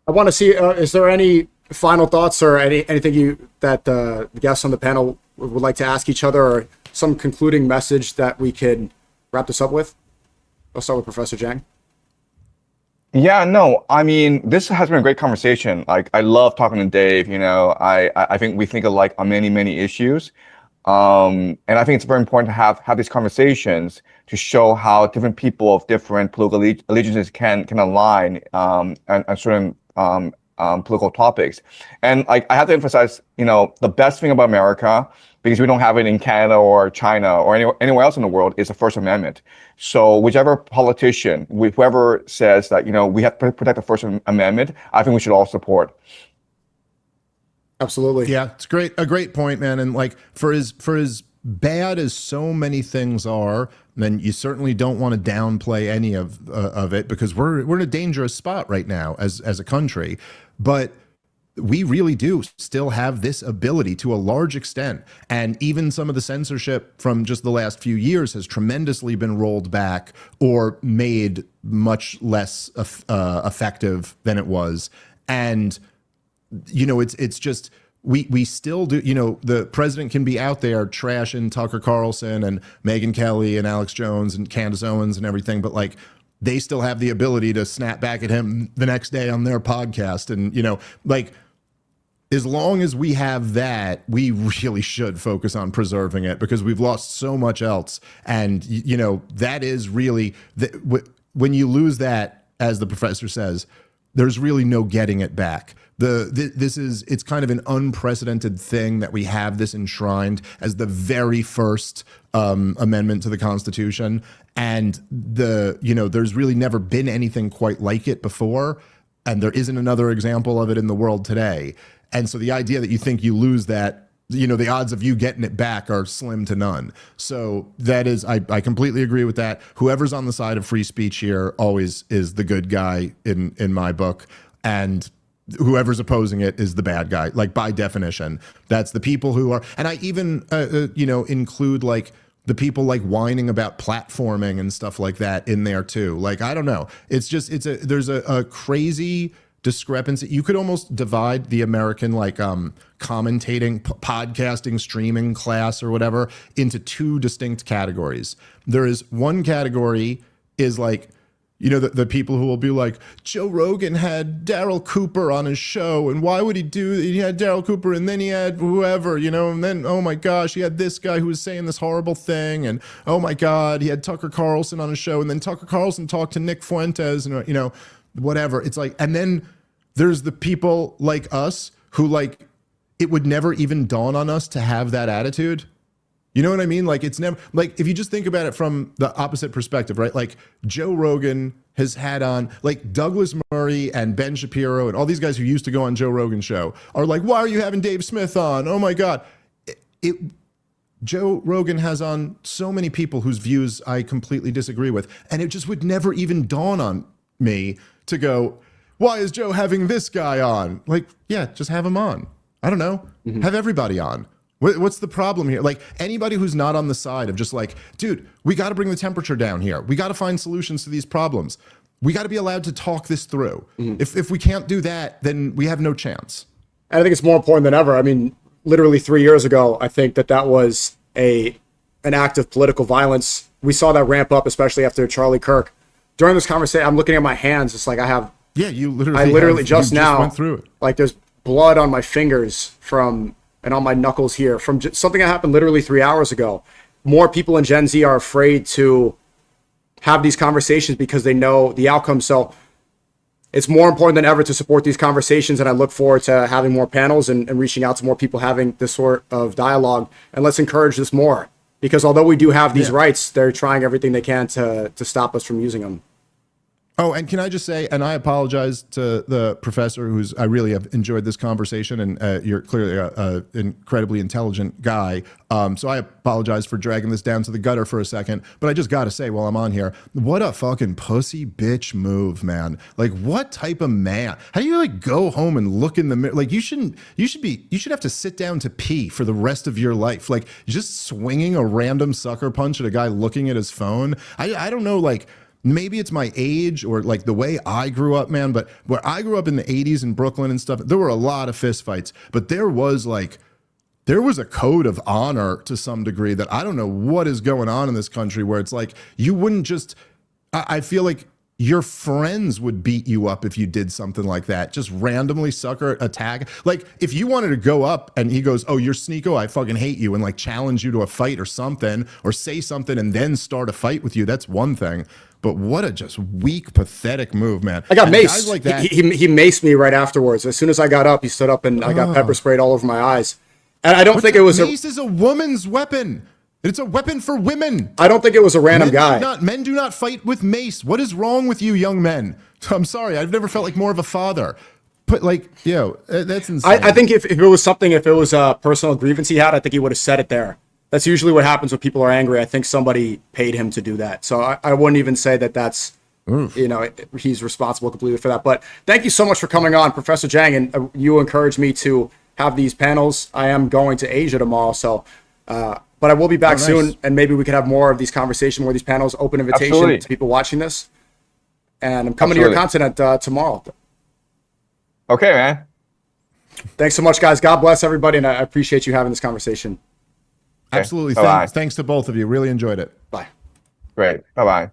I want to see, is there any final thoughts or anything that the guests on the panel would like to ask each other, or some concluding message that we could wrap this up with? I'll start with Professor Zhang. Yeah, no, I mean, this has been a great conversation. Like, I love talking to Dave. You know, I think we think alike on many issues. And I think it's very important to have these conversations to show how different people of different political allegiances can align on certain political topics. And like, I have to emphasize, you know, the best thing about America, because we don't have it in Canada or China or anywhere else in the world, is the First Amendment. So whichever politician, whoever says that, you know, we have to protect the First Amendment, I think we should all support. Absolutely. Yeah, it's a great point, man. And like, for as bad as so many things are, then you certainly don't want to downplay any of it, because we're in a dangerous spot right now as a country. But we really do still have this ability to a large extent. And even some of the censorship from just the last few years has tremendously been rolled back or made much less effective than it was. And, you know, it's just, we still do, you know, the president can be out there trashing Tucker Carlson and Megyn Kelly and Alex Jones and Candace Owens and everything, but like, they still have the ability to snap back at him the next day on their podcast. And, you know, like, as long as we have that, we really should focus on preserving it, because we've lost so much else. And, you know, that is really, when you lose that, as the professor says, there's really no getting it back. It's kind of an unprecedented thing that we have this enshrined as the very first amendment to the Constitution. And there's really never been anything quite like it before. And there isn't another example of it in the world today. And so the idea that you think you lose that, you know, the odds of you getting it back are slim to none. So that is, I completely agree with that. Whoever's on the side of free speech here always is the good guy in my book. And whoever's opposing it is the bad guy, like, by definition. That's the people who are, and I even, include like the people like whining about platforming and stuff like that in there too. Like, I don't know. It's just, there's a crazy discrepancy. You could almost divide the American like commentating, podcasting, streaming class or whatever into two distinct categories. There is one category is like, you know, the people who will be like, Joe Rogan had Daryl Cooper on his show, and why would he do that? He had Daryl Cooper, and then he had whoever, you know, and then, oh my gosh, he had this guy who was saying this horrible thing, and oh my God, he had Tucker Carlson on his show, and then Tucker Carlson talked to Nick Fuentes, and, you know, whatever. It's like, and then there's the people like us who, like, it would never even dawn on us to have that attitude. You know what I mean? Like, it's never, like, if you just think about it from the opposite perspective, right? Like, Joe Rogan has had on, like, Douglas Murray and Ben Shapiro and all these guys who used to go on Joe Rogan's show are like, why are you having Dave Smith on? Oh my God. Joe Rogan has on so many people whose views I completely disagree with. And it just would never even dawn on me to go, why is Joe having this guy on? Like, yeah, just have him on. I don't know. Have everybody on. What's the problem here? Like, anybody who's not on the side of just like, dude, we got to bring the temperature down here. We got to find solutions to these problems. We got to be allowed to talk this through. If we can't do that, then we have no chance. And I think it's more important than ever. I mean, literally 3 years ago, I think that was an act of political violence. We saw that ramp up, especially after Charlie Kirk. During this conversation, I'm looking at my hands. It's like I have. Yeah, I literally just now went through it. Like, there's blood on my fingers and on my knuckles here from something that happened literally 3 hours ago. More people in Gen Z are afraid to have these conversations because they know the outcome. So it's more important than ever to support these conversations. And I look forward to having more panels and reaching out to more people having this sort of dialogue. And let's encourage this more, because although we do have these rights, they're trying everything they can to stop us from using them. Oh, and can I just say, and I apologize to the professor, I really have enjoyed this conversation, and you're clearly an incredibly intelligent guy. So I apologize for dragging this down to the gutter for a second, but I just got to say while I'm on here, what a fucking pussy bitch move, man. Like, what type of man? How do you like go home and look in the mirror? Like, you should have to sit down to pee for the rest of your life. Like, just swinging a random sucker punch at a guy looking at his phone. I don't know, like, maybe it's my age or like the way I grew up, man, but where I grew up in the 80s in Brooklyn and stuff, there were a lot of fist fights, but there was a code of honor to some degree that I don't know what is going on in this country, where it's like you wouldn't just, I feel like your friends would beat you up if you did something like that. Just randomly sucker attack. Like if you wanted to go up and he goes, "Oh, you're Sneako, I fucking hate you," and like challenge you to a fight or something, or say something and then start a fight with you, that's one thing. But what a just weak, pathetic move, man. I got And maced. guys like that. He maced me right afterwards. As soon as I got up, he stood up and I got pepper sprayed all over my eyes. And I don't think it was mace is a woman's weapon. It's a weapon for women. I don't think it was a random guy. Men do not fight with mace. What is wrong with you, young men? I'm sorry. I've never felt like more of a father. But like, that's insane. I think if it was a personal grievance he had, I think he would have said it there. That's usually what happens when people are angry. I think somebody paid him to do that. So I wouldn't even say that that's, he's responsible completely for that. But thank you so much for coming on, Professor Jang. And you encouraged me to have these panels. I am going to Asia tomorrow. So, but I will be back soon, and maybe we could have more of these conversations, more of these panels, open invitation to people watching this. And I'm coming to your content tomorrow. Okay, man. Thanks so much, guys. God bless everybody, and I appreciate you having this conversation. Absolutely. Bye-bye. Thanks to both of you. Really enjoyed it. Bye. Great. Bye-bye.